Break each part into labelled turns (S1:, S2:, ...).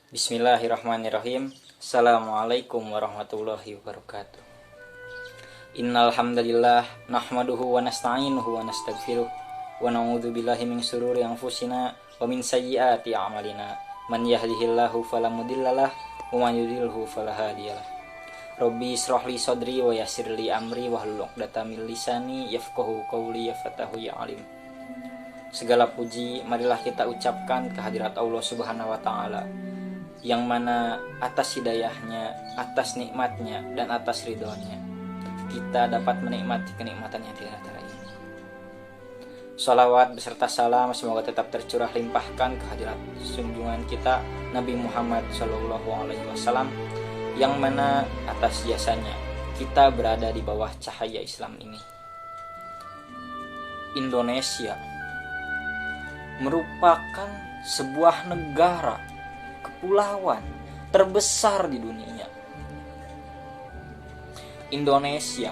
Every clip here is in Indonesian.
S1: Bismillahirrahmanirrahim. Assalamualaikum warahmatullahi wabarakatuh. Innal hamdalillah nahmaduhu wa nasta'inuhu wa nastaghfiruh wa na'udzu billahi min shururi anfusina wa min sayyiati a'malina. Man yahdihillahu fala mudhillalah wa man yudhlilhu fala hadiyalah. Rabbi israh li sadri wa yassir li amri wahlul 'uqdatam min lisani yafqahu qawli yafqahu ya alim. Segala puji marilah kita ucapkan kehadirat Allah Subhanahu wa taala, yang mana atas hidayahnya, atas nikmatnya, dan atas ridhonya kita dapat menikmati kenikmatan yang tiada tara ini. Sholawat beserta salam semoga tetap tercurah limpahkan kehadirat junjungan kita Nabi Muhammad SAW, yang mana atas jasanya kita berada di bawah cahaya Islam ini. Indonesia merupakan sebuah negara kepulauan terbesar di dunia. Indonesia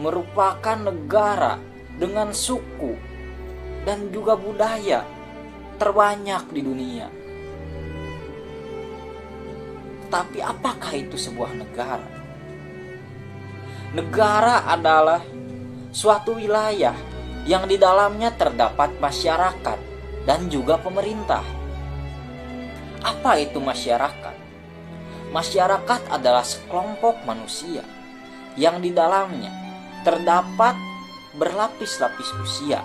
S1: merupakan negara dengan suku dan juga budaya terbanyak di dunia. Tapi apakah itu sebuah negara? Negara adalah suatu wilayah yang di dalamnya terdapat masyarakat dan juga pemerintah. Apa itu masyarakat? Masyarakat adalah sekelompok manusia yang di dalamnya terdapat berlapis-lapis usia,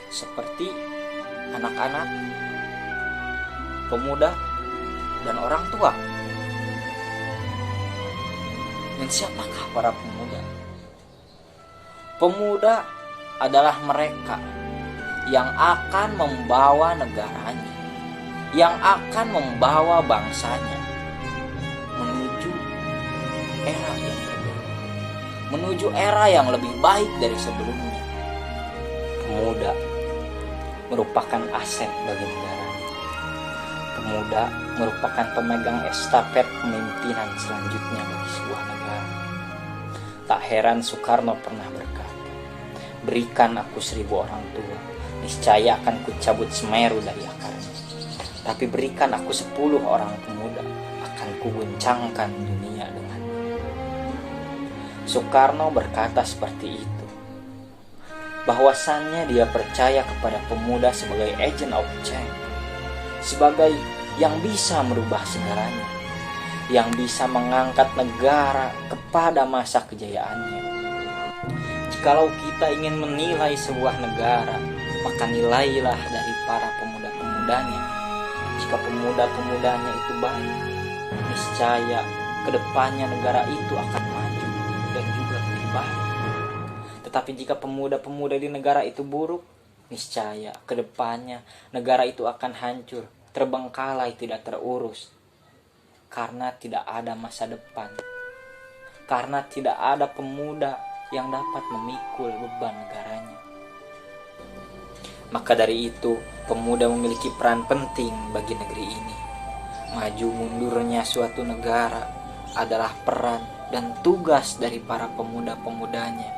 S1: seperti anak-anak, pemuda, dan orang tua. Dan siapakah para pemuda? Pemuda adalah mereka yang akan membawa negaranya, yang akan membawa bangsanya menuju era yang berbeda, menuju era yang lebih baik dari sebelumnya. Pemuda merupakan aset bagi negara. Pemuda merupakan pemegang estafet kepemimpinan selanjutnya bagi sebuah negara. Tak heran Soekarno pernah berkata, "Berikan aku 1000 orang tua, niscaya akan kucabut Semeru dari akarnya. Tapi berikan aku 10 orang pemuda, akan kuguncangkan dunia dengannya." Soekarno berkata seperti itu, bahwasannya dia percaya kepada pemuda sebagai agent of change, sebagai yang bisa merubah segalanya, yang bisa mengangkat negara kepada masa kejayaannya. Jikalau kita ingin menilai sebuah negara, maka nilailah dari para pemuda-pemudanya. Jika pemuda-pemudanya itu baik, niscaya kedepannya negara itu akan maju dan juga lebih baik. Tetapi jika pemuda-pemuda di negara itu buruk, niscaya kedepannya negara itu akan hancur, terbengkalai, tidak terurus, karena tidak ada masa depan, karena tidak ada pemuda yang dapat memikul beban negaranya. Maka dari itu, pemuda memiliki peran penting bagi negeri ini. Maju mundurnya suatu negara adalah peran dan tugas dari para pemuda-pemudanya.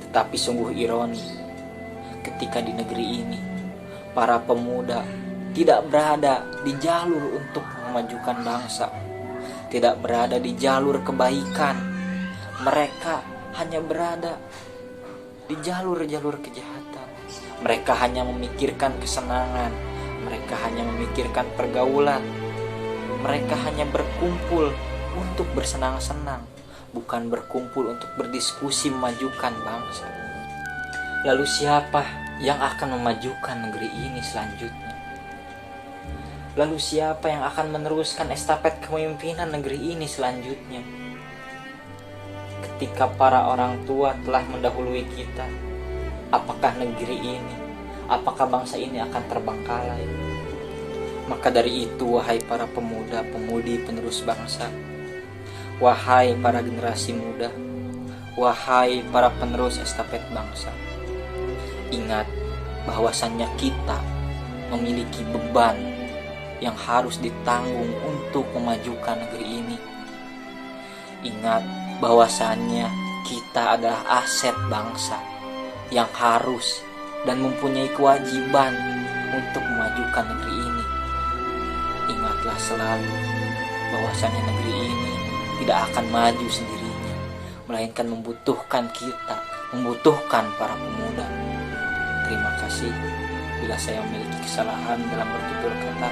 S1: Tetapi sungguh ironi, ketika di negeri ini, para pemuda tidak berada di jalur untuk memajukan bangsa, tidak berada di jalur kebaikan. Mereka hanya berada di jalur-jalur kejahatan. Mereka hanya memikirkan kesenangan, mereka hanya memikirkan pergaulan, mereka hanya berkumpul untuk bersenang-senang, bukan berkumpul untuk berdiskusi memajukan bangsa. Lalu siapa yang akan memajukan negeri ini selanjutnya? Lalu siapa yang akan meneruskan estafet kepemimpinan negeri ini selanjutnya? Ketika para orang tua telah mendahului kita, apakah negeri ini, apakah bangsa ini akan terbengkalai? Maka dari itu, wahai para pemuda-pemudi penerus bangsa, wahai para generasi muda, wahai para penerus estafet bangsa, ingat bahwasannya kita memiliki beban yang harus ditanggung untuk memajukan negeri ini. Ingat bahwasannya kita adalah aset bangsa yang harus dan mempunyai kewajiban untuk memajukan negeri ini. ingatlah selalu bahwasanya negeri ini tidak akan maju sendirinya, melainkan membutuhkan kita, membutuhkan para pemuda. Terima kasih bila saya memiliki kesalahan dalam bertutur kata.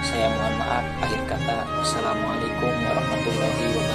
S1: Saya mohon maaf. Akhir kata, wassalamualaikum warahmatullahi wabarakatuh.